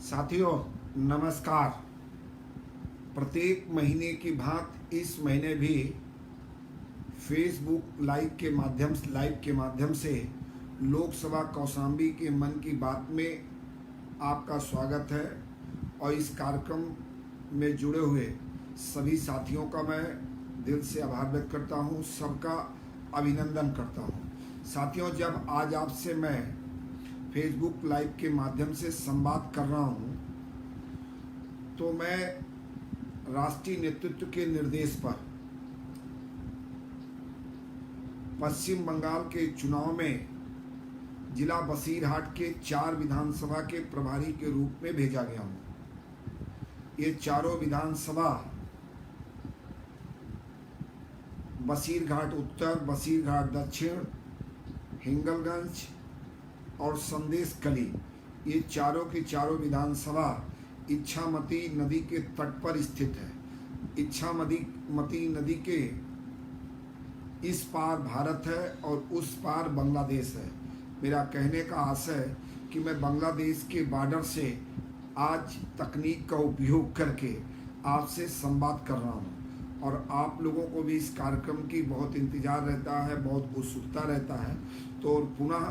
साथियों नमस्कार। प्रत्येक महीने की भांति इस महीने भी फेसबुक लाइव के माध्यम से लोकसभा कौशाम्बी के मन की बात में आपका स्वागत है। और इस कार्यक्रम में जुड़े हुए सभी साथियों का मैं दिल से आभार व्यक्त करता हूं, सबका अभिनंदन करता हूं। साथियों, जब आज आपसे मैं फेसबुक लाइव के माध्यम से संवाद कर रहा हूं तो मैं राष्ट्रीय नेतृत्व के निर्देश पर पश्चिम बंगाल के चुनाव में जिला बसीरहाट के 4 विधानसभा के प्रभारी के रूप में भेजा गया हूं। ये चारों विधानसभा बसीरघाट उत्तर, बसीरघाट दक्षिण, हिंगलगंज और संदेश कली, ये चारों की चारों विधानसभा इच्छामती नदी के तट पर स्थित है। इच्छामती नदी के इस पार भारत है और उस पार बांग्लादेश है। मेरा कहने का आशय है कि मैं बांग्लादेश के बॉर्डर से आज तकनीक का उपयोग करके आपसे संवाद कर रहा हूँ और आप लोगों को भी इस कार्यक्रम की बहुत इंतज़ार रहता है, बहुत उत्सुकता रहता है। तो पुनः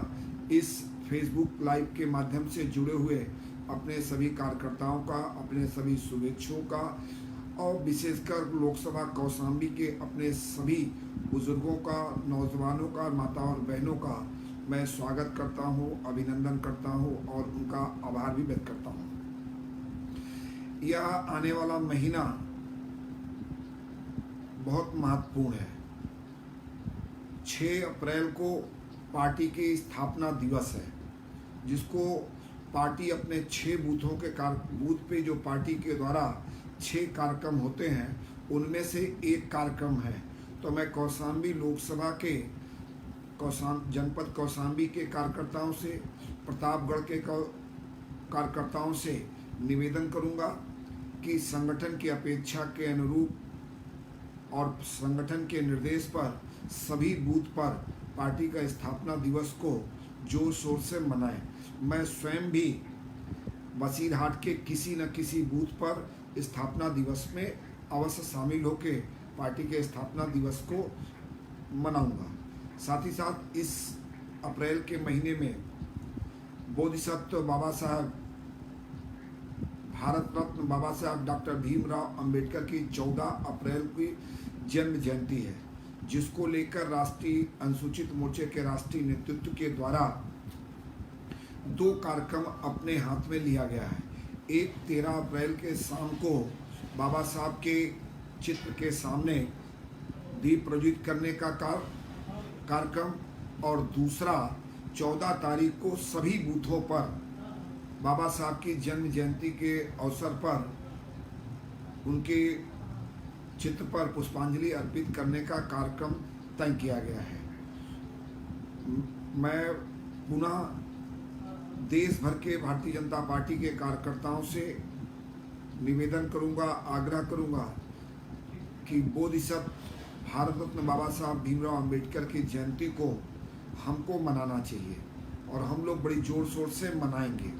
इस फेसबुक लाइव के माध्यम से जुड़े हुए अपने सभी कार्यकर्ताओं का, अपने सभी शुभेच्छुओं का और विशेषकर लोकसभा कौशाम्बी के अपने सभी बुजुर्गों का, नौजवानों का, माताओं और बहनों का मैं स्वागत करता हूं, अभिनंदन करता हूं और उनका आभार भी व्यक्त करता हूं। यह आने वाला महीना बहुत महत्वपूर्ण है। 6 अप्रैल को पार्टी की स्थापना दिवस है, जिसको पार्टी अपने 6 बूथ पे जो पार्टी के द्वारा 6 कार्यक्रम होते हैं उनमें से एक कार्यक्रम है। तो मैं कौशाम्बी लोकसभा के जनपद कौशाम्बी के कार्यकर्ताओं से, प्रतापगढ़ के कार्यकर्ताओं से निवेदन करूंगा कि संगठन की अपेक्षा के अनुरूप और संगठन के निर्देश पर सभी बूथ पर पार्टी का स्थापना दिवस को जोर शोर से मनाएं। मैं स्वयं भी बसीरहाट के किसी न किसी बूथ पर स्थापना दिवस में अवश्य शामिल होकर पार्टी के स्थापना दिवस को मनाऊंगा। साथ ही साथ इस अप्रैल के महीने में बोधिसत्व बाबा साहब, भारत रत्न बाबा साहब डॉक्टर भीमराव अंबेडकर की 14 अप्रैल की जन्म जयंती है, जिसको लेकर राष्ट्रीय अनुसूचित मोर्चे के राष्ट्रीय नेतृत्व के द्वारा 2 कार्यक्रम अपने हाथ में लिया गया है। एक 13 अप्रैल के शाम को बाबा साहब के चित्र के सामने दीप प्रज्वलित करने का कार्यक्रम और दूसरा 14 तारीख को सभी बूथों पर बाबा साहब की जन्म जयंती के अवसर पर उनके चित्र पर पुष्पांजलि अर्पित करने का कार्यक्रम तय किया गया है। मैं पुनः देश भर के भारतीय जनता पार्टी के कार्यकर्ताओं से निवेदन करूंगा, आग्रह करूंगा कि बोधिसत्व भारत रत्न बाबा साहब भीमराव अंबेडकर की जयंती को हमको मनाना चाहिए और हम लोग बड़ी जोर शोर से मनाएंगे।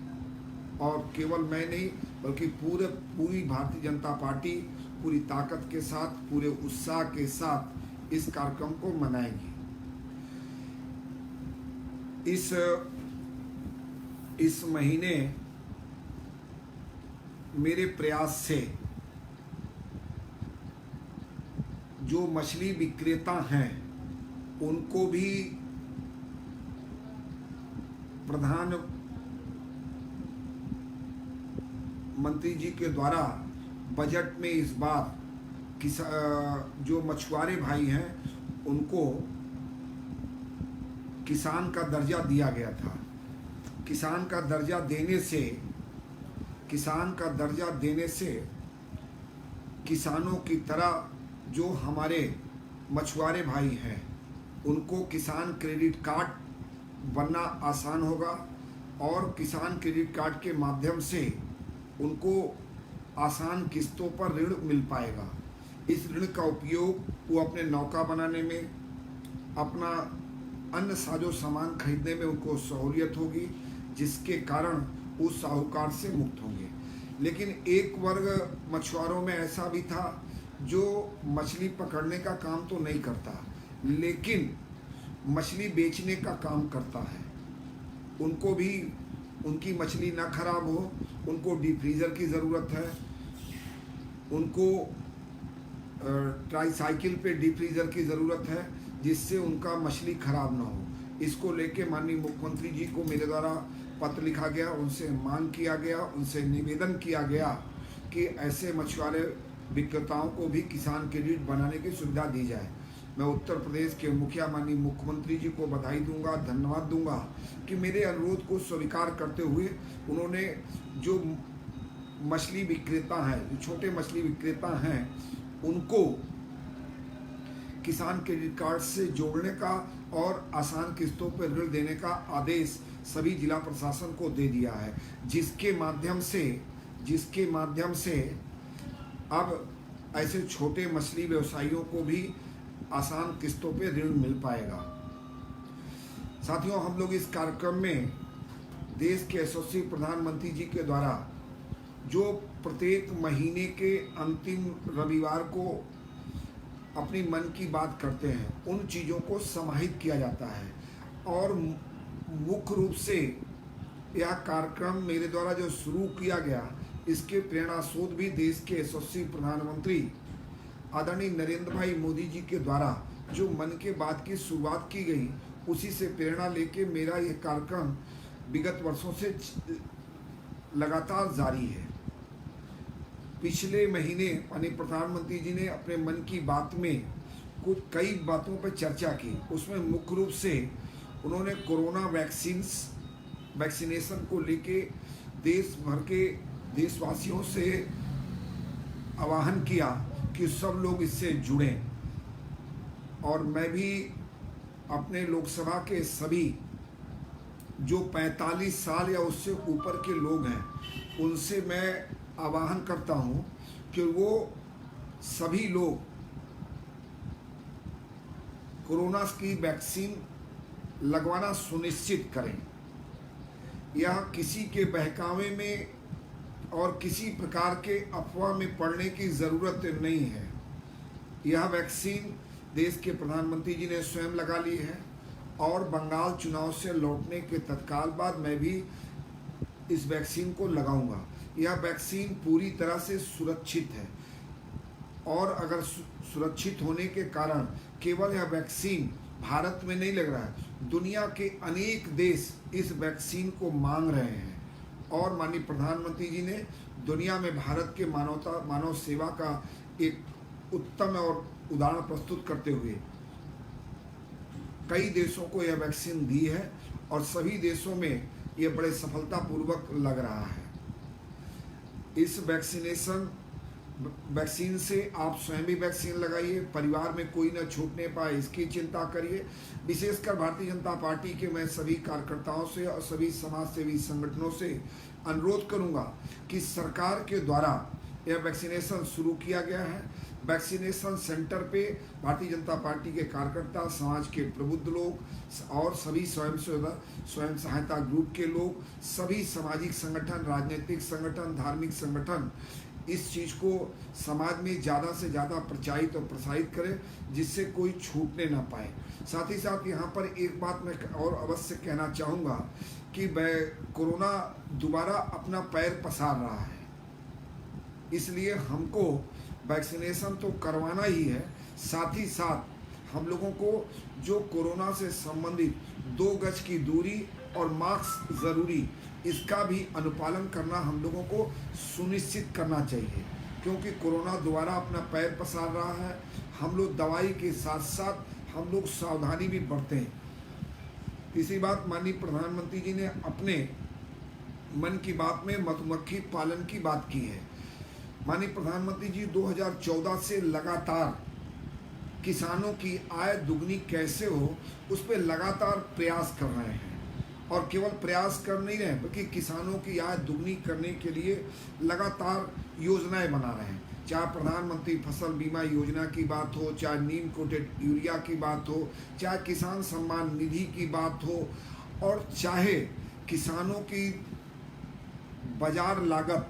और केवल मैं नहीं बल्कि पूरी भारतीय जनता पार्टी पूरी ताकत के साथ, पूरे उत्साह के साथ इस कार्यक्रम को मनाएगी। इस महीने मेरे प्रयास से जो मछली विक्रेता हैं उनको भी प्रधानमंत्री जी के द्वारा बजट में इस बार जो मछुआरे भाई हैं उनको किसान का दर्जा दिया गया था। किसान का दर्जा देने से किसानों की तरह जो हमारे मछुआरे भाई हैं उनको किसान क्रेडिट कार्ड बनना आसान होगा और किसान क्रेडिट कार्ड के माध्यम से उनको आसान किस्तों पर ऋण मिल पाएगा। इस ऋण का उपयोग वो अपने नौका बनाने में, अपना अन्य साजो सामान खरीदने में उनको सहूलियत होगी, जिसके कारण उस साहूकार से मुक्त होंगे। लेकिन एक वर्ग मछुआरों में ऐसा भी था जो मछली पकड़ने का काम तो नहीं करता, लेकिन मछली बेचने का काम करता है। उनको भी उनकी मछली ना खराब हो, उनको डीप फ्रीज़र की ज़रूरत है, उनको ट्राईसाइकिल पे डीप फ्रीज़र की ज़रूरत है जिससे उनका मछली खराब ना हो। इसको लेके माननीय मुख्यमंत्री जी को मेरे द्वारा पत्र लिखा गया, उनसे मांग किया गया, उनसे निवेदन किया गया कि ऐसे मछुआरे विक्रेताओं को भी किसान क्रेडिट बनाने की सुविधा दी जाए। मैं उत्तर प्रदेश के मुखिया माननीय मुख्यमंत्री जी को बधाई दूंगा, धन्यवाद दूंगा कि मेरे अनुरोध को स्वीकार करते हुए उन्होंने जो मछली विक्रेता हैं, जो छोटे मछली विक्रेता हैं, उनको किसान क्रेडिट कार्ड से जोड़ने का और आसान किस्तों पर ऋण देने का आदेश सभी जिला प्रशासन को दे दिया है, जिसके माध्यम से अब ऐसे छोटे मछली व्यवसायियों को भी आसान किस्तों पे ऋण मिल पाएगा। साथियों, हम लोग इस कार्यक्रम में देश के यशस्वी प्रधानमंत्री जी के द्वारा जो प्रत्येक महीने के अंतिम रविवार को अपनी मन की बात करते हैं, उन चीज़ों को समाहित किया जाता है। और मुख्य रूप से यह कार्यक्रम मेरे द्वारा जो शुरू किया गया, इसके प्रेरणा स्रोत भी देश के यशस्वी प्रधानमंत्री आदरणीय नरेंद्र भाई मोदी जी के द्वारा जो मन की बात की शुरुआत की गई, उसी से प्रेरणा लेके मेरा यह कार्यक्रम विगत वर्षों से लगातार जारी है। पिछले महीने माननीय प्रधानमंत्री जी ने अपने मन की बात में कई बातों पर चर्चा की। उसमें मुख्य रूप से उन्होंने कोरोना वैक्सीनेशन को लेके देश भर के देशवासियों से आह्वान किया कि सब लोग इससे जुड़ें। और मैं भी अपने लोकसभा के सभी जो 45 साल या उससे ऊपर के लोग हैं, उनसे मैं आह्वान करता हूं कि वो सभी लोग कोरोना की वैक्सीन लगवाना सुनिश्चित करें। यह किसी के बहकावे में और किसी प्रकार के अफवाह में पड़ने की ज़रूरत नहीं है। यह वैक्सीन देश के प्रधानमंत्री जी ने स्वयं लगा ली है और बंगाल चुनाव से लौटने के तत्काल बाद मैं भी इस वैक्सीन को लगाऊंगा। यह वैक्सीन पूरी तरह से सुरक्षित है और अगर सुरक्षित होने के कारण केवल यह वैक्सीन भारत में नहीं लग रहा है, दुनिया के अनेक देश इस वैक्सीन को मांग रहे हैं। और माननीय प्रधानमंत्री जी ने दुनिया में भारत के मानव सेवा का एक उत्तम और उदाहरण प्रस्तुत करते हुए कई देशों को यह वैक्सीन दी है और सभी देशों में यह बड़े सफलतापूर्वक लग रहा है। इस वैक्सीन से आप स्वयं भी वैक्सीन लगाइए, परिवार में कोई न छूटने पाए इसकी चिंता करिए। विशेषकर भारतीय जनता पार्टी के मैं सभी कार्यकर्ताओं से और सभी समाज सेवी संगठनों से अनुरोध करूंगा कि सरकार के द्वारा यह वैक्सीनेशन शुरू किया गया है। वैक्सीनेशन सेंटर पे भारतीय जनता पार्टी के कार्यकर्ता, समाज के प्रबुद्ध लोग और सभी स्वयं सहायता ग्रुप के लोग, सभी सामाजिक संगठन, राजनीतिक संगठन, धार्मिक संगठन इस चीज़ को समाज में ज़्यादा से ज़्यादा प्रचारित और प्रसारित करें, जिससे कोई छूटने ना पाए। साथ ही साथ यहाँ पर एक बात मैं और अवश्य कहना चाहूँगा कि कोरोना दोबारा अपना पैर पसार रहा है, इसलिए हमको वैक्सीनेशन तो करवाना ही है। साथ ही साथ हम लोगों को जो कोरोना से संबंधित 2 गज की दूरी और मास्क ज़रूरी, इसका भी अनुपालन करना हम लोगों को सुनिश्चित करना चाहिए, क्योंकि कोरोना दोबारा अपना पैर पसार रहा है। हम लोग दवाई के साथ साथ हम लोग सावधानी भी बरतें हैं। तीसरी बात, माननीय प्रधानमंत्री जी ने अपने मन की बात में मधुमक्खी पालन की बात की है। माननीय प्रधानमंत्री जी 2014 से लगातार किसानों की आय दुगनी कैसे हो उस पर लगातार प्रयास कर रहे हैं। और केवल प्रयास कर नहीं रहे बल्कि किसानों की आय दुगनी करने के लिए लगातार योजनाएं बना रहे हैं। चाहे प्रधानमंत्री फसल बीमा योजना की बात हो, चाहे नीम कोटेड यूरिया की बात हो, चाहे किसान सम्मान निधि की बात हो, और चाहे किसानों की बाजार लागत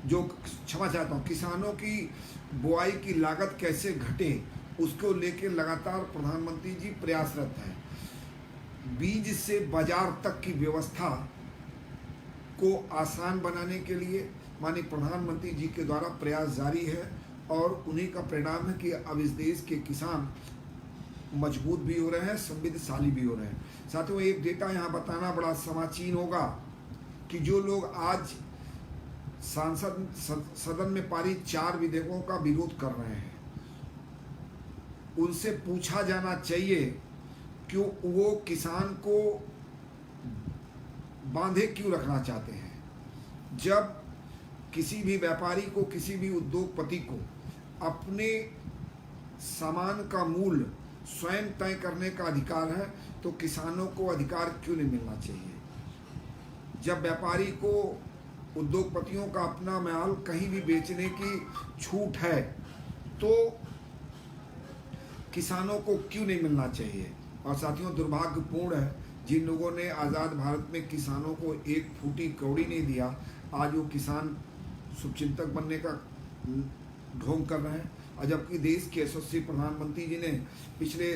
जो, क्षमा चाहता हूँ, किसानों की बुआई की लागत कैसे घटे, उसको लेकर लगातार प्रधानमंत्री जी प्रयासरत हैं। बीज से बाजार तक की व्यवस्था को आसान बनाने के लिए माननीय प्रधानमंत्री जी के द्वारा प्रयास जारी है और उन्हीं का परिणाम है कि अब इस देश के किसान मजबूत भी हो रहे हैं, समृद्धशाली भी हो रहे हैं। साथियों, एक डेटा यहाँ बताना बड़ा समाचीन होगा कि जो लोग आज सदन में पारित 4 विधेयकों का विरोध कर रहे हैं, उनसे पूछा जाना चाहिए कि वो किसान को बांधे क्यों रखना चाहते हैं। जब किसी भी व्यापारी को, किसी भी उद्योगपति को अपने सामान का मूल्य स्वयं तय करने का अधिकार है, तो किसानों को अधिकार क्यों नहीं मिलना चाहिए। जब व्यापारी को, उद्योगपतियों का अपना माल कहीं भी बेचने की छूट है, तो किसानों को क्यों नहीं मिलना चाहिए। और साथियों, दुर्भाग्यपूर्ण है जिन लोगों ने आज़ाद भारत में किसानों को एक फूटी कौड़ी नहीं दिया, आज वो किसान शुभचिंतक बनने का ढोंग कर रहे हैं। और जबकि देश के यशस्वी प्रधानमंत्री जी ने पिछले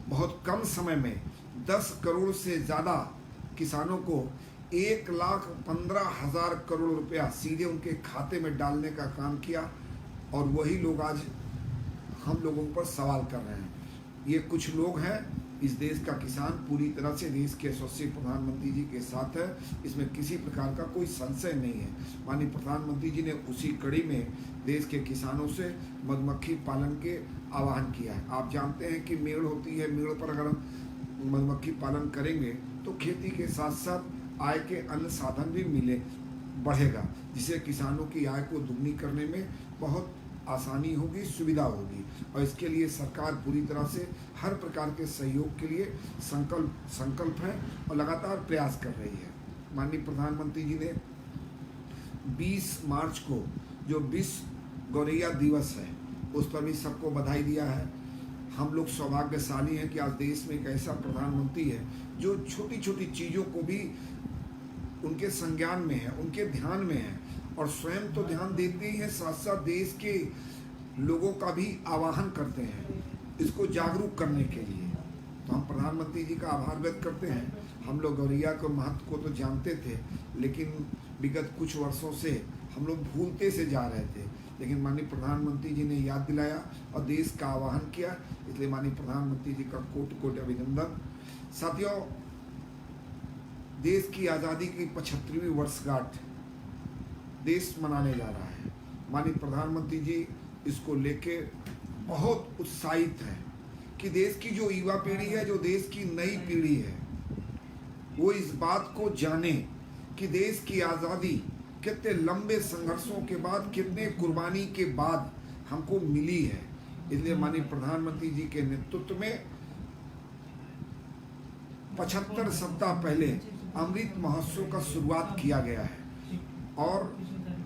बहुत कम समय में 10 करोड़ से ज़्यादा किसानों को 1,15,000 करोड़ रुपया सीधे उनके खाते में डालने का काम किया, और वही लोग आज हम लोगों पर सवाल कर रहे हैं। ये कुछ लोग हैं, इस देश का किसान पूरी तरह से देश के यशस्वी प्रधानमंत्री जी के साथ है, इसमें किसी प्रकार का कोई संशय नहीं है। माननीय प्रधानमंत्री जी ने उसी कड़ी में देश के किसानों से मधुमक्खी पालन के आह्वान किया है। आप जानते हैं कि मेड़ होती है, मेड़ पर अगर हम मधुमक्खी पालन करेंगे तो खेती के साथ साथ आय के अन्य साधन भी बढ़ेगा, जिससे किसानों की आय को दुगनी करने में बहुत आसानी होगी, सुविधा होगी। और इसके लिए सरकार पूरी तरह से हर प्रकार के सहयोग के लिए संकल्प है और लगातार प्रयास कर रही है। माननीय प्रधानमंत्री जी ने 20 मार्च को जो विश्व गौरैया दिवस है, उस पर भी सबको बधाई दिया है। हम लोग सौभाग्यशाली हैं कि आज देश में एक ऐसा प्रधानमंत्री है जो छोटी छोटी चीज़ों को भी उनके संज्ञान में है, उनके ध्यान में है, और स्वयं तो ध्यान देते ही हैं, साथ साथ देश के लोगों का भी आह्वान करते हैं इसको जागरूक करने के लिए। तो हम प्रधानमंत्री जी का आभार व्यक्त करते हैं। हम लोग गौरैया के महत्व को तो जानते थे, लेकिन विगत कुछ वर्षों से हम लोग भूलते से जा रहे थे, लेकिन माननीय प्रधानमंत्री जी ने याद दिलाया और देश का आह्वान किया, इसलिए माननीय प्रधानमंत्री जी का कोटि कोटि अभिनंदन। साथियों, देश की आज़ादी की 75वीं वर्षगांठ देश मनाने जा रहा है। माननीय प्रधानमंत्री जी इसको लेके बहुत उत्साहित है कि देश की जो युवा पीढ़ी है, जो देश की नई पीढ़ी है, वो इस बात को जाने कि देश की आज़ादी कितने लंबे संघर्षों के बाद, कितने कुर्बानी के बाद हमको मिली है। इसलिए माननीय प्रधानमंत्री जी के नेतृत्व में 75 सप्ताह पहले अमृत महोत्सव का शुरुआत किया गया है, और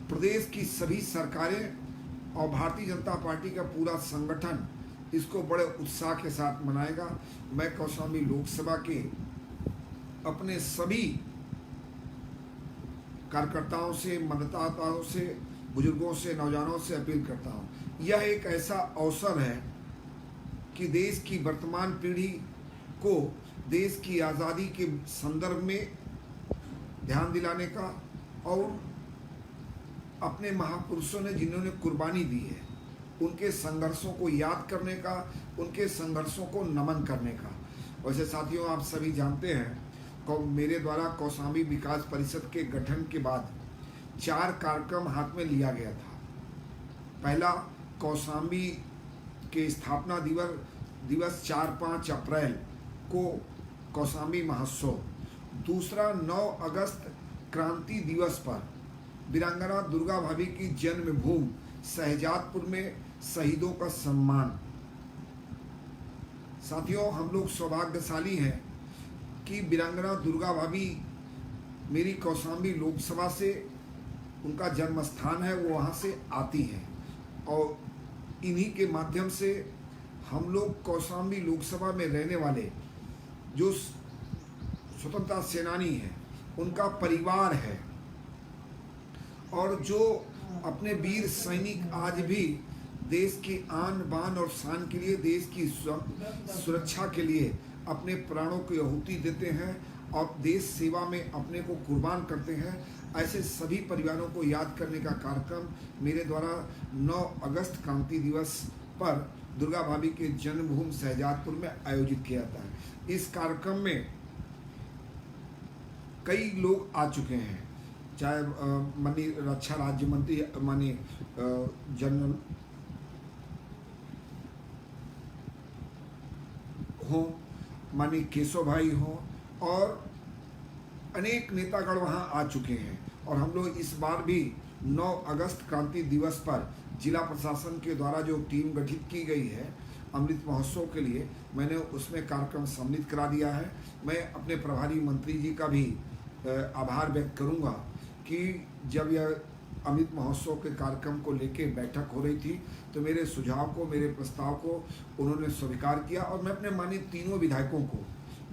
प्रदेश की सभी सरकारें और भारतीय जनता पार्टी का पूरा संगठन इसको बड़े उत्साह के साथ मनाएगा। मैं कौशाम्बी लोकसभा के अपने सभी कार्यकर्ताओं से, मतदाताओं से, बुजुर्गों से, नौजवानों से अपील करता हूँ, यह एक ऐसा अवसर है कि देश की वर्तमान पीढ़ी को देश की आज़ादी के संदर्भ में ध्यान दिलाने का और अपने महापुरुषों ने जिन्होंने कुर्बानी दी है उनके संघर्षों को याद करने का, उनके संघर्षों को नमन करने का। वैसे साथियों, आप सभी जानते हैं मेरे द्वारा कौशाम्बी विकास परिषद के गठन के बाद 4 कार्यक्रम हाथ में लिया गया था। पहला, कौशाम्बी के स्थापना दिवस 4-5 अप्रैल को कौशाम्बी महोत्सव। दूसरा, 9 अगस्त क्रांति दिवस पर वीरांगना दुर्गा भाभी की जन्मभूमि शहजादपुर में शहीदों का सम्मान। साथियों, हम लोग सौभाग्यशाली हैं कि वीरांगना दुर्गा भाभी मेरी कौशाम्बी लोकसभा से उनका जन्म स्थान है, वो वहाँ से आती हैं, और इन्हीं के माध्यम से हम लोग कौशाम्बी लोकसभा में रहने वाले जो स्वतंत्रता सेनानी हैं, उनका परिवार है, और जो अपने वीर सैनिक आज भी देश की आन बान और शान के लिए, देश की सुरक्षा के लिए अपने प्राणों की आहुति देते हैं और देश सेवा में अपने को कुर्बान करते हैं, ऐसे सभी परिवारों को याद करने का कार्यक्रम मेरे द्वारा 9 अगस्त क्रांति दिवस पर दुर्गा भाभी के जन्मभूमि शहजादपुर में आयोजित किया जाता है। इस कार्यक्रम में कई लोग आ चुके हैं, चाहे माननीय रक्षा राज्य मंत्री माननीय जनरल हो, माननीय केशव भाई हो और अनेक नेतागण वहाँ आ चुके हैं। और हम लोग इस बार भी 9 अगस्त क्रांति दिवस पर जिला प्रशासन के द्वारा जो टीम गठित की गई है अमृत महोत्सव के लिए, मैंने उसमें कार्यक्रम सम्मिलित करा दिया है। मैं अपने प्रभारी मंत्री जी का भी आभार व्यक्त करूंगा कि जब यह अमृत महोत्सव के कार्यक्रम को लेके बैठक हो रही थी तो मेरे सुझाव को, मेरे प्रस्ताव को उन्होंने स्वीकार किया और मैं अपने माननीय तीनों विधायकों को,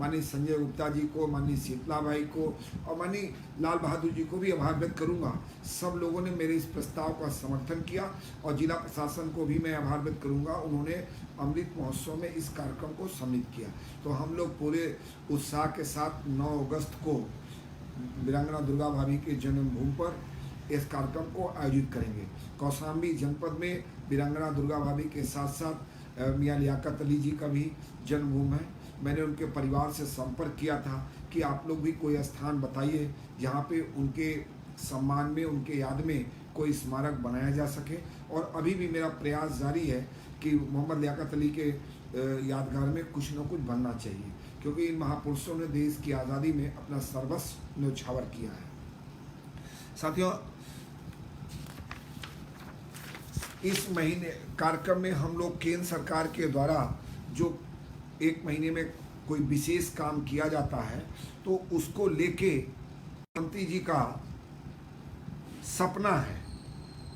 माननीय संजय गुप्ता जी को, माननीय शीतला भाई को और माननीय लाल बहादुर जी को भी आभार व्यक्त करूंगा। सब लोगों ने मेरे इस प्रस्ताव का समर्थन किया और जिला प्रशासन को भी मैं आभार व्यक्त करूंगा, उन्होंने अमृत महोत्सव में इस कार्यक्रम को सम्मिलित किया। तो हम लोग पूरे उत्साह के साथ 9 अगस्त को वीरांगना दुर्गा भाभी के जन्मभूमि पर इस कार्यक्रम को आयोजित करेंगे। कौशाम्बी जनपद में वीरांगना दुर्गा भाभी के साथ साथ मियाँ लियाकत अली जी का भी जन्मभूमि है। मैंने उनके परिवार से संपर्क किया था कि आप लोग भी कोई स्थान बताइए जहाँ पे उनके सम्मान में, उनके याद में कोई स्मारक बनाया जा सके। और अभी भी मेरा प्रयास जारी है कि मोहम्मद लियाकत अली के यादगार में कुछ न कुछ बनना चाहिए, क्योंकि इन महापुरुषों ने देश की आज़ादी में अपना सर्वस्व न्यौछावर किया है। साथियों, इस महीने कार्यक्रम में हम लोग केंद्र सरकार के द्वारा जो 1 महीने में कोई विशेष काम किया जाता है तो उसको लेके प्रधानमंत्री जी का सपना है,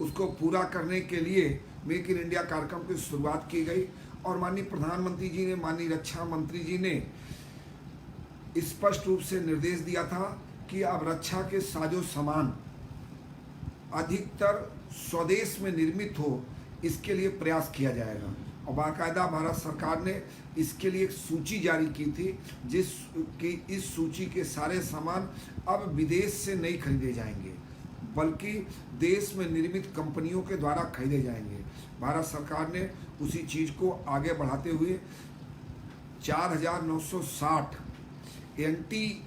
उसको पूरा करने के लिए मेक इन इंडिया कार्यक्रम की शुरुआत की गई। और माननीय प्रधानमंत्री जी ने, माननीय रक्षा मंत्री जी ने स्पष्ट रूप से निर्देश दिया था कि अब रक्षा के साजो सामान अधिकतर स्वदेश में निर्मित हो, इसके लिए प्रयास किया जाएगा। और बाकायदा भारत सरकार ने इसके लिए एक सूची जारी की थी, जिसकी इस सूची के सारे सामान अब विदेश से नहीं खरीदे जाएंगे बल्कि देश में निर्मित कंपनियों के द्वारा खरीदे जाएंगे। भारत सरकार ने उसी चीज़ को आगे बढ़ाते हुए 4960 एंटी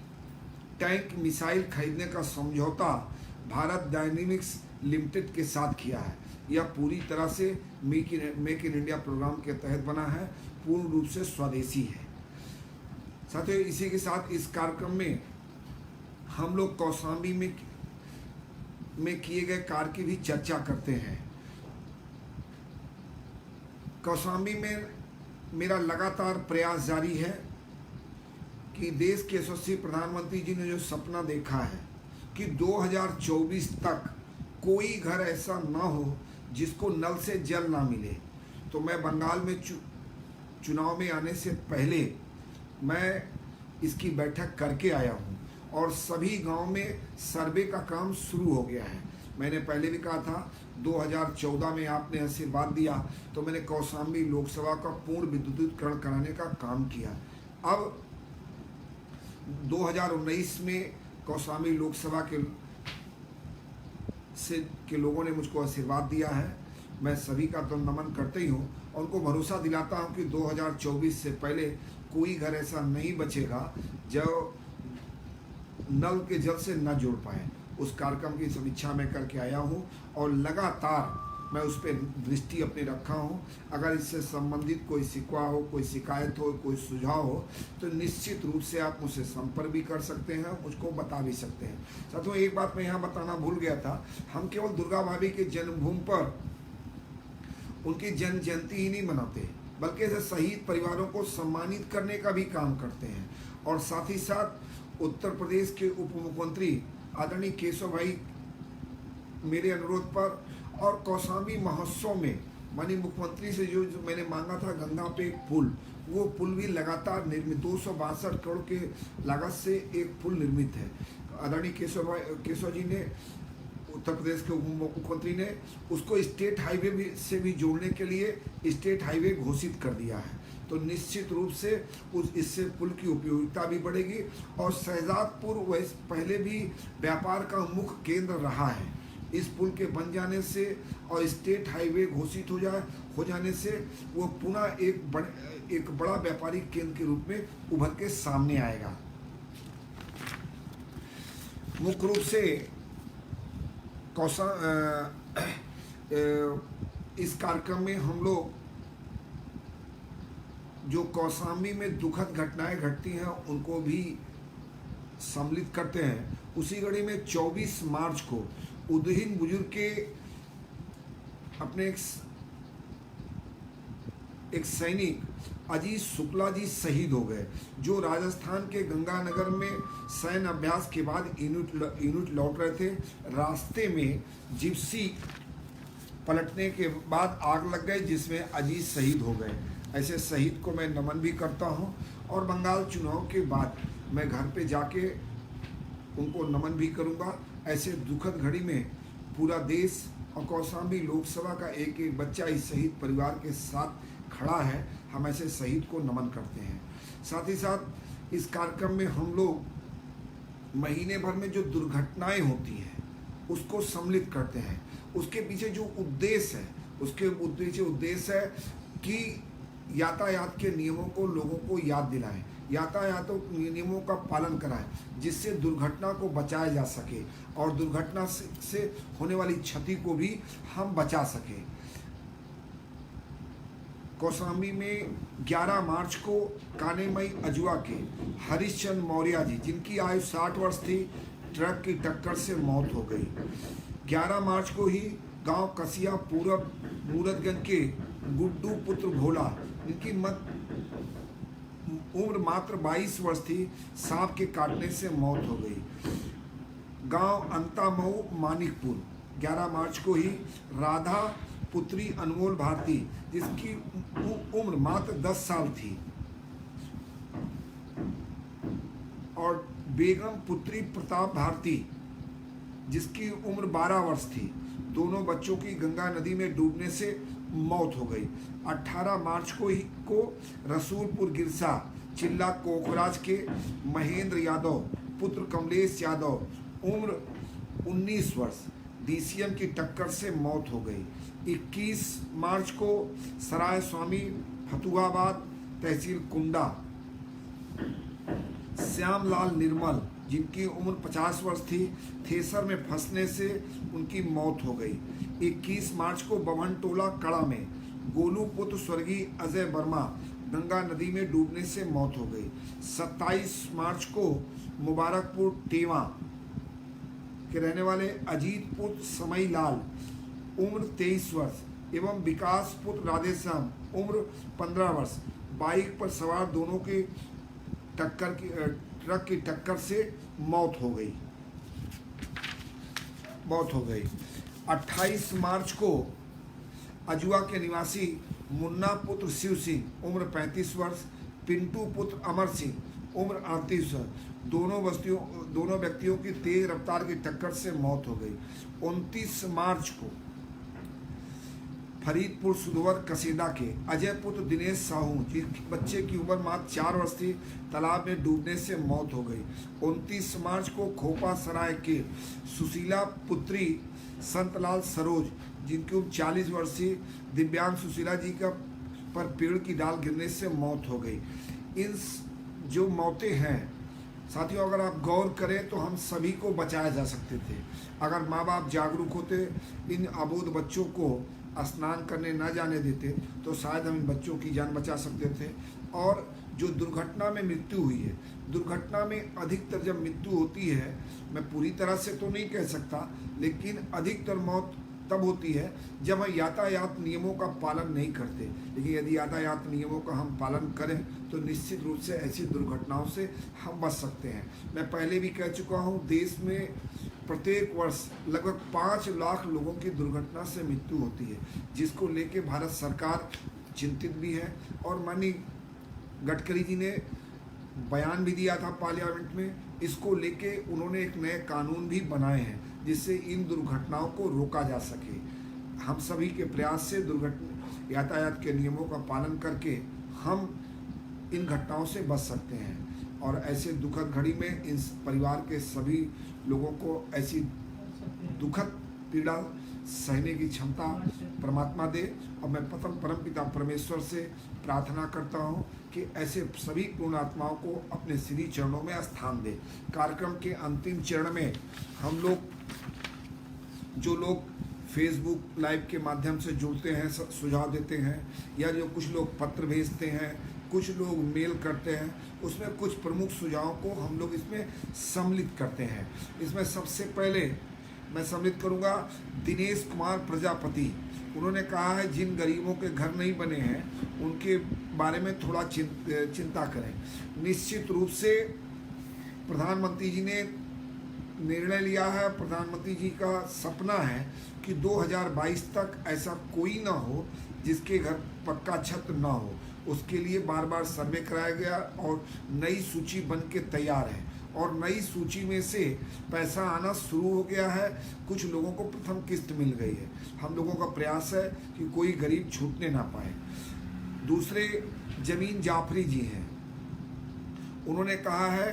टैंक मिसाइल खरीदने का समझौता भारत डायनेमिक्स लिमिटेड के साथ किया है। यह पूरी तरह से मेक इन इंडिया प्रोग्राम के तहत बना है, पूर्ण रूप से स्वदेशी है। साथियों, इसी के साथ इस कार्यक्रम में हम लोग कौशाम्बी में किए गए कार्य की भी चर्चा करते हैं। कौशाम्बी में मेरा लगातार प्रयास जारी है कि देश के यशस्वी प्रधानमंत्री जी ने जो सपना देखा है कि 2024 तक कोई घर ऐसा ना हो जिसको नल से जल ना मिले, तो मैं बंगाल में चुनाव में आने से पहले मैं इसकी बैठक करके आया हूँ और सभी गांव में सर्वे का काम शुरू हो गया है। मैंने पहले भी कहा था 2014 में आपने आशीर्वाद दिया तो मैंने कौशाम्बी लोकसभा का पूर्ण विद्युतीकरण कराने का काम किया। अब 2019 में कौशाम्बी लोकसभा के लोगों ने मुझको आशीर्वाद दिया है। मैं सभी का तो नमन करते ही हूँ और उनको भरोसा दिलाता हूँ कि 2024 से पहले कोई घर ऐसा नहीं बचेगा जो नल के जल से न जुड़ पाए। उस कार्यक्रम की समीक्षा मैं करके आया हूँ और लगातार मैं उस पर दृष्टि अपनी रखा हूँ। अगर इससे संबंधित कोई शिकवा हो, कोई शिकायत हो, कोई सुझाव हो तो निश्चित रूप से आप मुझसे संपर्क भी कर सकते हैं, मुझको बता भी सकते हैं। साथियों, एक बात मैं यहाँ बताना भूल गया था, हम केवल दुर्गा भाभी के जन्मभूमि पर उनकी जन्म जयंती ही नहीं मनाते बल्कि ऐसे शहीद परिवारों को सम्मानित करने का भी काम करते हैं। और साथ ही साथ उत्तर प्रदेश के उप मुख्यमंत्री आदरणीय केशव भाई मेरे अनुरोध पर और कौशाम्बी महोत्सव में माननीय मुख्यमंत्री से जो मैंने मांगा था गंगा पे एक पुल, वो पुल भी लगातार निर्मित 262 करोड़ के लागत से एक पुल निर्मित है। आदरणीय केशव जी ने उत्तर प्रदेश के उप मुख्यमंत्री ने उसको स्टेट हाईवे भी से भी जोड़ने के लिए स्टेट हाईवे घोषित कर दिया है। तो निश्चित रूप से इससे पुल की उपयोगिता भी बढ़ेगी और शहजादपुर वैसे पहले भी व्यापार का मुख्य केंद्र रहा है। इस पुल के बन जाने से और स्टेट हाईवे घोषित हो जाने से वो पुनः एक बड़ा व्यापारिक केंद्र के रूप में उभर के सामने आएगा। मुख्य रूप से इस कार्यक्रम में हम लोग जो कौशाम्बी में दुखद घटनाएं घटती हैं उनको भी सम्मिलित करते हैं। उसी कड़ी में 24 मार्च को उदयहीन बुजुर्ग के अपने एक सैनिक अजीत शुक्ला जी शहीद हो गए, जो राजस्थान के गंगानगर में सैन्य अभ्यास के बाद यूनिट लौट रहे थे। रास्ते में जिप्सी पलटने के बाद आग लग गई जिसमें अजीत शहीद हो गए। ऐसे शहीद को मैं नमन भी करता हूं और बंगाल चुनाव के बाद मैं घर पे जाके उनको नमन भी करूंगा। ऐसे दुखद घड़ी में पूरा देश और कौशाम्बी लोकसभा का एक एक बच्चा इस शहीद परिवार के साथ खड़ा है। हम ऐसे शहीद को नमन करते हैं। साथ ही साथ इस कार्यक्रम में हम लोग महीने भर में जो दुर्घटनाएं होती हैं उसको सम्मिलित करते हैं। उसके पीछे जो उद्देश्य है उसके पीछे उद्देश्य है कि यातायात के नियमों को लोगों को याद दिलाएं, यातायात नियमों का पालन कराएं, जिससे दुर्घटना को बचाया जा सके और दुर्घटना से होने वाली क्षति को भी हम बचा सकें। कौशाम्बी में 11 मार्च को कानेमई अजवा के हरिश्चंद्र मौर्य जी, जिनकी आयु 60 वर्ष थी, ट्रक की टक्कर से मौत हो गई। 11 मार्च को ही गांव कसिया पूरब मूरतगंज के गुड्डू पुत्र भोला, जिनकी उम्र मात्र 22 वर्ष थी, सांप के काटने से मौत हो गई। गांव अंतामऊ मानिकपुर 11 मार्च को ही राधा पुत्री अनमोल भारती, जिसकी उम्र मात्र 10 साल थी, और बेगम पुत्री प्रताप भारती, जिसकी उम्र 12 वर्ष थी, दोनों बच्चों की गंगा नदी में डूबने से मौत हो गई। 18 मार्च को रसूलपुर गिरसा चिल्ला कोखराज के महेंद्र यादव पुत्र कमलेश यादव, उम्र 19 वर्ष, डीसीएम की टक्कर से मौत हो गई। 21 मार्च को सराय स्वामी फतुहाबाद तहसील कुंडा श्यामलाल निर्मल, जिनकी उम्र 50 वर्ष थी, थ्रेसर में फंसने से उनकी मौत हो गई। 21 मार्च को बभन टोला कड़ा में गोलू पुत्र स्वर्गीय अजय वर्मा गंगा नदी में डूबने से मौत हो गई। 27 मार्च को मुबारकपुर टेवा के रहने वाले अजीत पुत्र समई लाल, उम्र 23 वर्ष, एवं विकास पुत्र राधेश्याम, उम्र 15 वर्ष, बाइक पर सवार दोनों के ट्रक की टक्कर से मौत हो गई। 28 मार्च को अजवा के निवासी मुन्ना पुत्र शिव सिंह, उम्र 35 वर्ष, पिंटू पुत्र अमर सिंह, उम्र 38 वर्ष, दोनों व्यक्तियों की तेज रफ्तार की टक्कर से मौत हो गई। 29 मार्च को फरीदपुर सुधवर कसेदा के अजय पुत्र दिनेश साहू, जिस बच्चे की उम्र मात्र 4 वर्ष थी, तालाब में डूबने से मौत हो गई। 29 मार्च को खोपा सराय के सुशीला पुत्री संतलाल सरोज, जिनकी उम्र 40 वर्ष थी, दिव्यांग सुशीला जी का पर पेड़ की डाल गिरने से मौत हो गई। इन जो मौतें हैं साथियों, अगर आप गौर करें तो हम सभी को बचाया जा सकते थे। अगर माँ बाप जागरूक होते, इन अबोध बच्चों को स्नान करने न जाने देते, तो शायद हम इन बच्चों की जान बचा सकते थे। और जो दुर्घटना में मृत्यु हुई है, दुर्घटना में अधिकतर जब मृत्यु होती है, मैं पूरी तरह से तो नहीं कह सकता, लेकिन अधिकतर मौत तब होती है जब हम यातायात नियमों का पालन नहीं करते। लेकिन यदि यातायात नियमों का हम पालन करें तो निश्चित रूप से ऐसी दुर्घटनाओं से हम बच सकते हैं। मैं पहले भी कह चुका हूँ, देश में प्रत्येक वर्ष लगभग 5 लाख लोगों की दुर्घटना से मृत्यु होती है, जिसको लेके भारत सरकार चिंतित भी है। और माननीय गडकरी जी ने बयान भी दिया था पार्लियामेंट में, इसको लेके उन्होंने एक नए कानून भी बनाए हैं, जिससे इन दुर्घटनाओं को रोका जा सके। हम सभी के प्रयास से यातायात के नियमों का पालन करके हम इन घटनाओं से बच सकते हैं और ऐसे दुखद घड़ी में इन परिवार के सभी लोगों को ऐसी दुखद पीड़ा सहने की क्षमता परमात्मा दे। और मैं परमपिता परमेश्वर से प्रार्थना करता हूँ कि ऐसे सभी पूर्ण आत्माओं को अपने श्री चरणों में स्थान दे। कार्यक्रम के अंतिम चरण में हम लोग जो लोग फेसबुक लाइव के माध्यम से जुड़ते हैं, सुझाव देते हैं, या जो कुछ लोग पत्र भेजते हैं, कुछ लोग मेल करते हैं, उसमें कुछ प्रमुख सुझावों को हम लोग इसमें सम्मिलित करते हैं। इसमें सबसे पहले मैं सम्मिलित करूंगा दिनेश कुमार प्रजापति। उन्होंने कहा है जिन गरीबों के घर नहीं बने हैं उनके बारे में थोड़ा चिंता करें। निश्चित रूप से प्रधानमंत्री जी ने निर्णय लिया है, प्रधानमंत्री जी का सपना है कि 2022 तक ऐसा कोई ना हो जिसके घर पक्का छत ना हो। उसके लिए बार बार सर्वे कराया गया और नई सूची बन के तैयार है और नई सूची में से पैसा आना शुरू हो गया है। कुछ लोगों को प्रथम किस्त मिल गई है। हम लोगों का प्रयास है कि कोई गरीब छूटने ना पाए। दूसरे जमीन जाफरी जी हैं, उन्होंने कहा है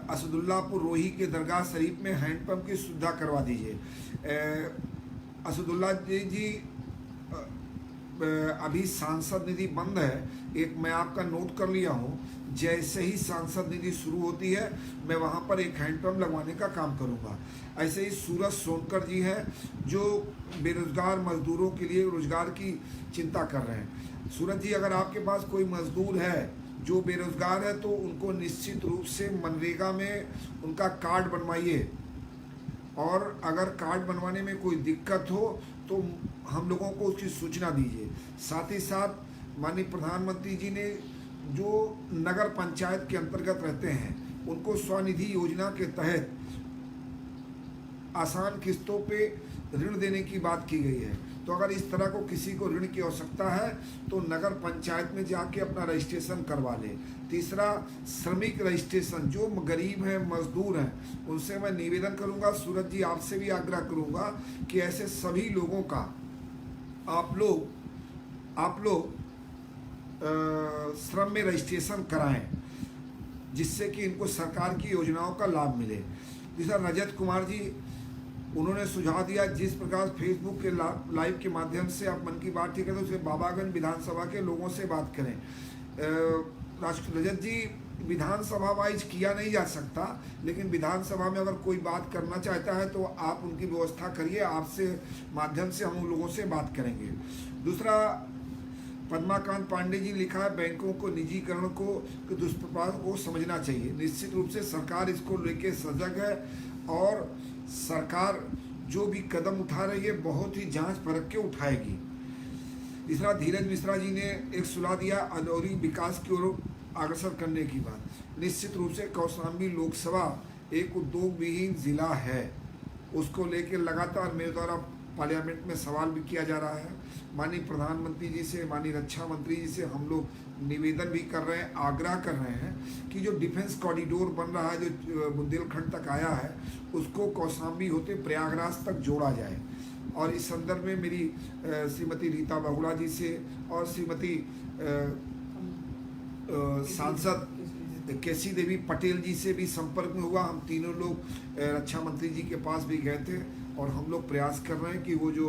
असदुल्लापुर रोही के दरगाह शरीफ में हैंडपंप की सुविधा करवा दीजिए। असदुल्ला जी अभी सांसद निधि बंद है। एक मैं आपका नोट कर लिया हूँ, जैसे ही सांसद निधि शुरू होती है मैं वहाँ पर एक हैंडपंप लगवाने का काम करूँगा। ऐसे ही सूरज सोनकर जी हैं जो बेरोजगार मजदूरों के लिए रोजगार की चिंता कर रहे हैं। सूरज जी, अगर आपके पास कोई मजदूर है जो बेरोजगार है तो उनको निश्चित रूप से मनरेगा में उनका कार्ड बनवाइए, और अगर कार्ड बनवाने में कोई दिक्कत हो तो हम लोगों को उसकी सूचना दीजिए। साथ ही साथ माननीय प्रधानमंत्री जी ने जो नगर पंचायत के अंतर्गत रहते हैं उनको स्वनिधि योजना के तहत आसान किस्तों पे ऋण देने की बात की गई है। तो अगर इस तरह को किसी को ऋण की आवश्यकता है तो नगर पंचायत में जाके अपना रजिस्ट्रेशन करवा ले। तीसरा, श्रमिक रजिस्ट्रेशन, जो गरीब हैं, मजदूर हैं, उनसे मैं निवेदन करूंगा, सूरज जी आपसे भी आग्रह करूंगा कि ऐसे सभी लोगों का आप लोग श्रम में रजिस्ट्रेशन कराएं जिससे कि इनको सरकार की योजनाओं का लाभ मिले। तीसरा, रजत कुमार जी, उन्होंने सुझाव दिया जिस प्रकार फेसबुक के लाइव के माध्यम से आप मन की बात ठीक है तो उसमें बाबागंज विधानसभा के लोगों से बात करें। रजत जी, विधानसभा वाइज किया नहीं जा सकता, लेकिन विधानसभा में अगर कोई बात करना चाहता है तो आप उनकी व्यवस्था करिए, आपसे माध्यम से हम उन लोगों से बात करेंगे। दूसरा, पद्माकांत पांडे जी लिखा है बैंकों को निजीकरण को दुष्प्रभाव को समझना चाहिए। निश्चित रूप से सरकार इसको लेके सजग है और सरकार जो भी कदम उठा रही है बहुत ही जांच परख के उठाएगी। तीसरा, धीरज मिश्रा जी ने एक सुझाव दिया औद्योगिक विकास की ओर अग्रसर करने की बात। निश्चित रूप से कौशाम्बी लोकसभा एक उद्योग विहीन जिला है, उसको लेकर लगातार मेरे द्वारा पार्लियामेंट में सवाल भी किया जा रहा है। माननीय प्रधानमंत्री जी से, माननीय रक्षा मंत्री जी से हम लोग निवेदन भी कर रहे हैं, आग्रह कर रहे हैं कि जो डिफेंस कॉरिडोर बन रहा है जो बुंदेलखंड तक आया है उसको कौशाम्बी होते प्रयागराज तक जोड़ा जाए। और इस संदर्भ में मेरी श्रीमती रीता बहुगुणा जी से और श्रीमती सांसद केसी देवी पटेल जी से भी संपर्क में हुआ। हम तीनों लोग रक्षा मंत्री जी के पास भी गए थे और हम लोग प्रयास कर रहे हैं कि वो जो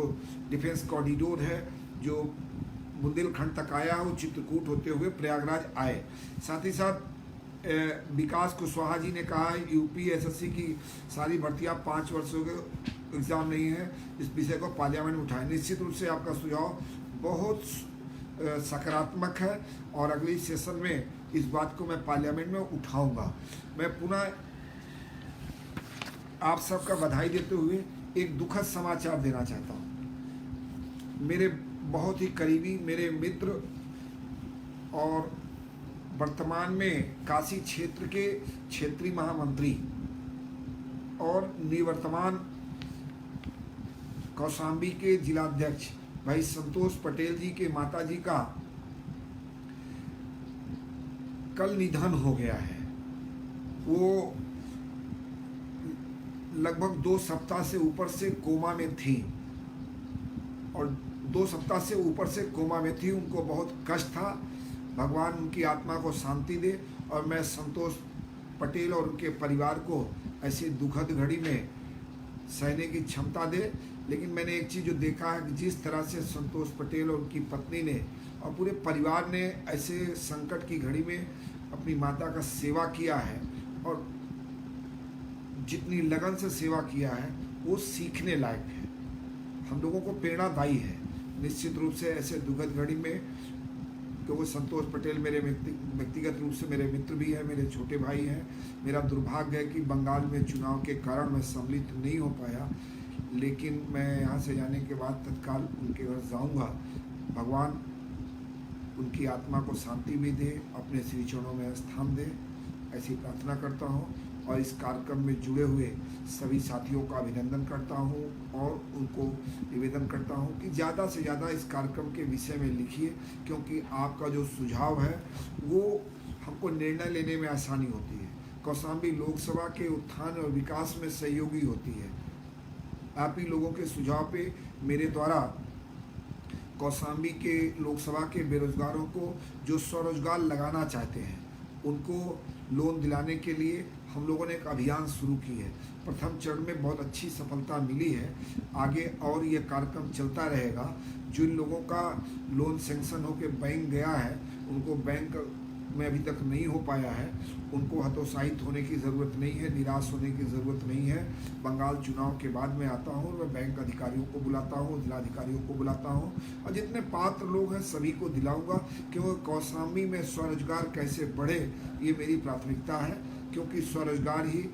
डिफेंस कॉरिडोर है जो बुंदेलखंड तक आया है वो चित्रकूट होते हुए प्रयागराज आए। साथ ही साथ विकास कुशवाहा जी ने कहा है यूपीएसएससी की सारी भर्तियां 5 वर्षों के एग्ज़ाम नहीं है, इस विषय को पार्लियामेंट में उठाएं। निश्चित रूप से आपका सुझाव बहुत सकारात्मक है और अगली सेशन में इस बात को मैं पार्लियामेंट में उठाऊंगा। मैं पुनः आप सबका बधाई देते हुए एक दुखद समाचार देना चाहता हूँ। मेरे बहुत ही करीबी मेरे मित्र और वर्तमान में काशी क्षेत्र के क्षेत्रीय महामंत्री और निवर्तमान कौशाम्बी के जिलाध्यक्ष भाई संतोष पटेल जी के माता जी का कल निधन हो गया है। वो लगभग 2 सप्ताह से ऊपर से कोमा में थी, और 2 सप्ताह से ऊपर से कोमा में थी। उनको बहुत कष्ट था। भगवान उनकी आत्मा को शांति दे, और मैं संतोष पटेल और उनके परिवार को ऐसी दुखद घड़ी में सहने की क्षमता दे। लेकिन मैंने एक चीज़ जो देखा है कि जिस तरह से संतोष पटेल और उनकी पत्नी ने और पूरे परिवार ने ऐसे संकट की घड़ी में अपनी माता का सेवा किया है, और जितनी लगन से सेवा किया है वो सीखने लायक है, हम लोगों को प्रेरणादायी है। निश्चित रूप से ऐसे दुखद घड़ी में, क्योंकि संतोष पटेल मेरे व्यक्तिगत रूप से मेरे मित्र भी हैं, मेरे छोटे भाई हैं। मेरा दुर्भाग्य है कि बंगाल में चुनाव के कारण मैं सम्मिलित नहीं हो पाया, लेकिन मैं यहाँ से जाने के बाद तत्काल उनके घर जाऊँगा। भगवान उनकी आत्मा को शांति भी दे, अपने श्री चरणों में स्थान दे, ऐसी प्रार्थना करता हूँ। और इस कार्यक्रम में जुड़े हुए सभी साथियों का अभिनंदन करता हूँ, और उनको निवेदन करता हूँ कि ज़्यादा से ज़्यादा इस कार्यक्रम के विषय में लिखिए, क्योंकि आपका जो सुझाव है वो हमको निर्णय लेने में आसानी होती है। कौशाम्बी लोकसभा के उत्थान और विकास में सहयोगी होती है। आप ही लोगों के सुझाव पे मेरे द्वारा कौशाम्बी के लोकसभा के बेरोजगारों को जो स्वरोजगार लगाना चाहते हैं उनको लोन दिलाने के लिए हम लोगों ने एक अभियान शुरू की है। प्रथम चरण में बहुत अच्छी सफलता मिली है। आगे और ये कार्यक्रम चलता रहेगा। जिन लोगों का लोन सैंक्शन होकर बैंक गया है, उनको बैंक में अभी तक नहीं हो पाया है, उनको हतोत्साहित होने की ज़रूरत नहीं है, निराश होने की ज़रूरत नहीं है। बंगाल चुनाव के बाद मैं आता हूँ, मैं बैंक अधिकारियों को बुलाता हूँ, जिलाधिकारियों को बुलाता हूँ, और जितने पात्र लोग हैं सभी को दिलाऊंगा। क्योंकि कौशाम्बी में स्वरोजगार कैसे बढ़े, ये मेरी प्राथमिकता है, क्योंकि स्वरोजगार ही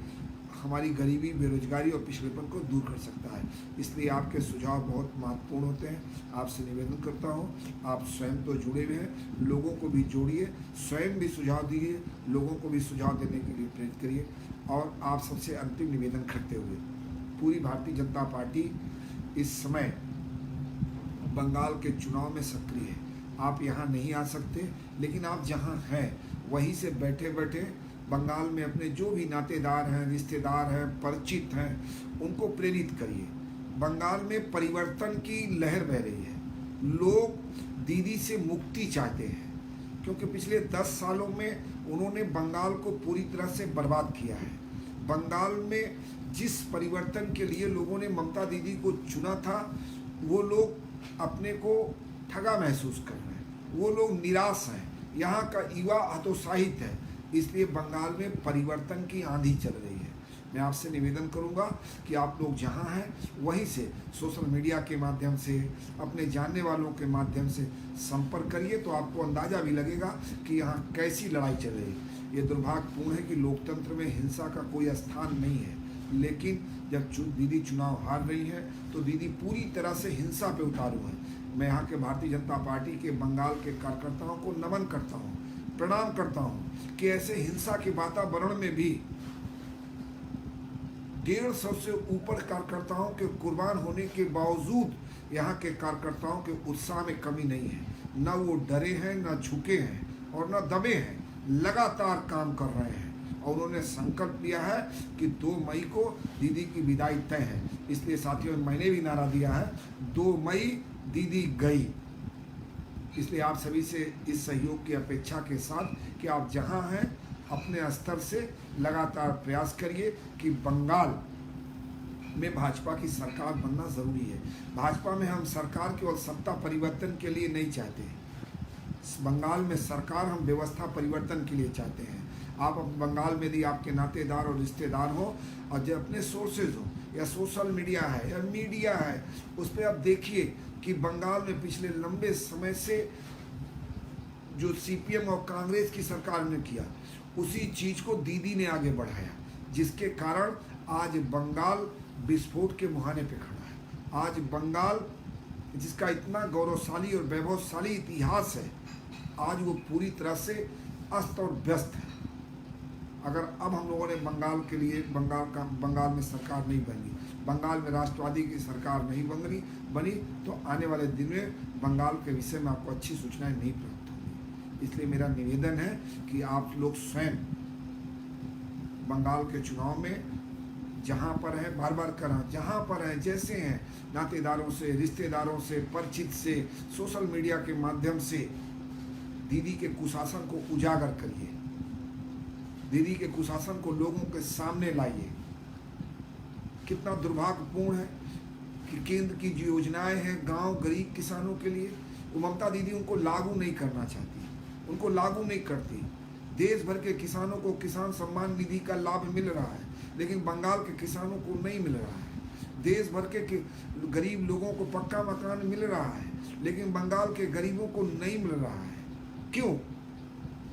हमारी गरीबी, बेरोजगारी और पिछड़ेपन को दूर कर सकता है। इसलिए आपके सुझाव बहुत महत्वपूर्ण होते हैं। आपसे निवेदन करता हूँ, आप स्वयं तो जुड़े हुए हैं, लोगों को भी जोड़िए, स्वयं भी सुझाव दीजिए, लोगों को भी सुझाव देने के लिए प्रेरित करिए। और आप सबसे अंतिम निवेदन करते हुए, पूरी भारतीय जनता पार्टी इस समय बंगाल के चुनाव में सक्रिय है। आप यहाँ नहीं आ सकते, लेकिन आप जहाँ हैं वहीं से बैठे बैठे बंगाल में अपने जो भी नातेदार हैं, रिश्तेदार हैं, परिचित हैं, उनको प्रेरित करिए। बंगाल में परिवर्तन की लहर बह रही है। लोग दीदी से मुक्ति चाहते हैं, क्योंकि पिछले 10 सालों में उन्होंने बंगाल को पूरी तरह से बर्बाद किया है। बंगाल में जिस परिवर्तन के लिए लोगों ने ममता दीदी को चुना था, वो लोग अपने को ठगा महसूस कर रहे हैं, वो लोग निराश हैं, यहाँ का युवा हतोत्साहित है। इसलिए बंगाल में परिवर्तन की आंधी चल रही है। मैं आपसे निवेदन करूंगा कि आप लोग जहां हैं वहीं से सोशल मीडिया के माध्यम से, अपने जानने वालों के माध्यम से संपर्क करिए, तो आपको अंदाज़ा भी लगेगा कि यहाँ कैसी लड़ाई चल रही है। ये दुर्भाग्यपूर्ण है कि लोकतंत्र में हिंसा का कोई स्थान नहीं है, लेकिन जब दीदी चुनाव हार रही है तो दीदी पूरी तरह से हिंसा पे उतारू है। मैं यहाँ के भारतीय जनता पार्टी के बंगाल के कार्यकर्ताओं को नमन करता हूँ, प्रणाम करता हूँ कि ऐसे हिंसा के वातावरण में भी 150 से ऊपर कार्यकर्ताओं के कुर्बान होने के बावजूद यहाँ के कार्यकर्ताओं के उत्साह में कमी नहीं है। न वो डरे हैं, न झुके हैं और न दबे हैं, लगातार काम कर रहे हैं। और उन्होंने संकल्प लिया है कि 2 मई को दीदी की विदाई तय है। इसलिए साथियों, मैंने भी नारा दिया है, 2 मई दीदी गई। इसलिए आप सभी से इस सहयोग की अपेक्षा के साथ कि आप जहां हैं अपने स्तर से लगातार प्रयास करिए कि बंगाल में भाजपा की सरकार बनना ज़रूरी है। भाजपा में हम सरकार केवल सत्ता परिवर्तन के लिए नहीं चाहते हैं, बंगाल में सरकार हम व्यवस्था परिवर्तन के लिए चाहते हैं। आप बंगाल में यदि आपके नातेदार और रिश्तेदार हो और जो अपने सोर्सेज हो या सोशल मीडिया है या मीडिया है, उस पर आप देखिए कि बंगाल में पिछले लंबे समय से जो सीपीएम और कांग्रेस की सरकार ने किया, उसी चीज़ को दीदी ने आगे बढ़ाया, जिसके कारण आज बंगाल विस्फोट के मुहाने पे खड़ा है। आज बंगाल जिसका इतना गौरवशाली और वैभवशाली इतिहास है, आज वो पूरी तरह से अस्त और व्यस्त है। अगर अब हम लोगों ने बंगाल के लिए बंगाल में सरकार नहीं बनी, बंगाल में राष्ट्रवादी की सरकार नहीं बनी, तो आने वाले दिन में बंगाल के विषय में आपको अच्छी सूचनाएं नहीं प्राप्त होंगी। इसलिए मेरा निवेदन है कि आप लोग स्वयं बंगाल के चुनाव में जहाँ पर है, बार बार करा, जहाँ पर है, जैसे हैं, नातेदारों से, रिश्तेदारों से, परिचित से, सोशल मीडिया के माध्यम से दीदी के कुशासन को उजागर करिए, दीदी के कुशासन को लोगों के सामने लाइए। कितना दुर्भाग्यपूर्ण है कि केंद्र की जो योजनाएं हैं गांव गरीब किसानों के लिए, वो ममता दीदी उनको लागू नहीं करना चाहती, उनको लागू नहीं करती। देश भर के किसानों को किसान सम्मान निधि का लाभ मिल रहा है, लेकिन बंगाल के किसानों को नहीं मिल रहा है। देश भर के गरीब लोगों को पक्का मकान मिल रहा है, लेकिन बंगाल के गरीबों को नहीं मिल रहा है। क्यों?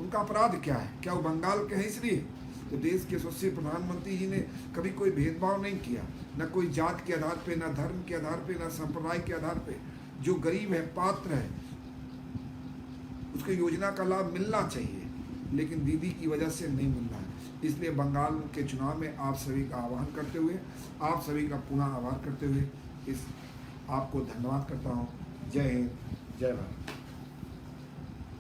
उनका अपराध क्या है? क्या वो बंगाल के हैं इसलिए? तो देश के यशस्वी प्रधानमंत्री जी ने कभी कोई भेदभाव नहीं किया, न कोई जात के आधार पे, न धर्म के आधार पे, न संप्रदाय के आधार पे। जो गरीब है, पात्र है, उसको योजना का लाभ मिलना चाहिए, लेकिन दीदी की वजह से नहीं मिल रहा है। इसलिए बंगाल के चुनाव में आप सभी का आह्वान करते हुए, आप सभी का पुनः आभार करते हुए आपको धन्यवाद करता हूँ। जय हिंद, जय भारत।